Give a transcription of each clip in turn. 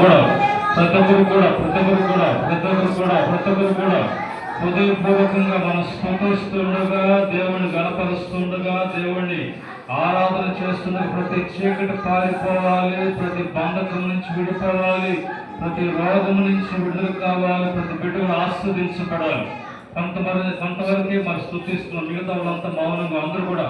కూడా ప్రతి ఒక్కరు కూడా హృదయపూర్వకంగా మనం స్తుతిస్తుండగా, దేవుని గణపరుస్తుండగా, దేవుణ్ణి ఆరాధన చేస్తుండగా ప్రతి చీకటి పారిపోవాలి, ప్రతి బంధకం నుంచి విడిపోవాలి, ప్రతి రోగం నుంచి విడుదల కావాలి, ప్రతి బిడ్డలు ఆస్వాదించబడాలి. కొంతవరకే మరి స్తుతిస్తున్నాం, మిగతా వాళ్ళంతా మౌనంగా అందరూ కూడా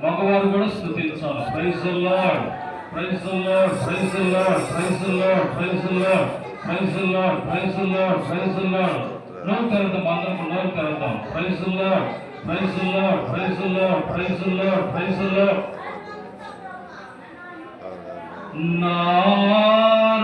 మగవారు కూడా స్తుతించాలి. Praise the lord, praise the lord, praise the lord, praise the lord, praise the lord, praise the lord, praise the lord, praise the lord. నోరు తెరద్దాం, అందరం నోరు తెరద్దాం. Praise the lord, praise the lord, praise the lord, praise the lord, praise the lord. నారాధనకు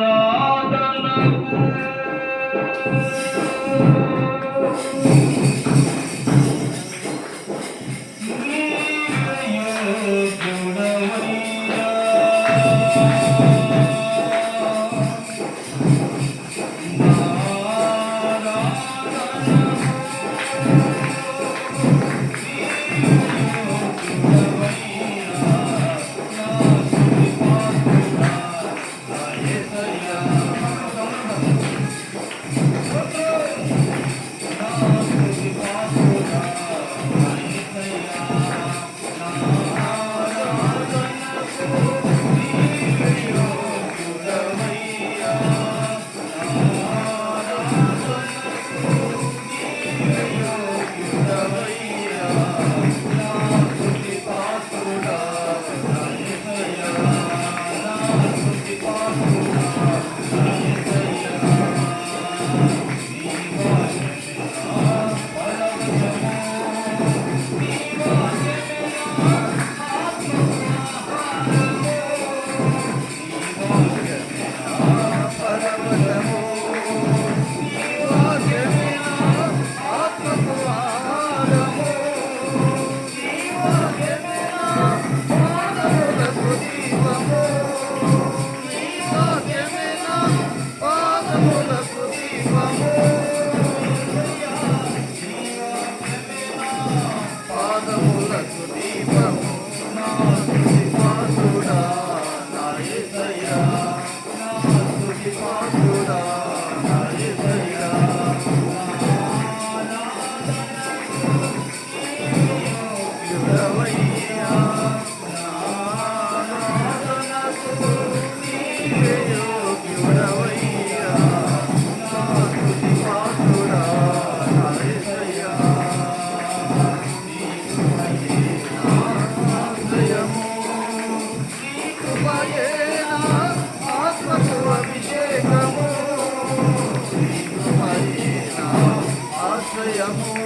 ఆశ్రయము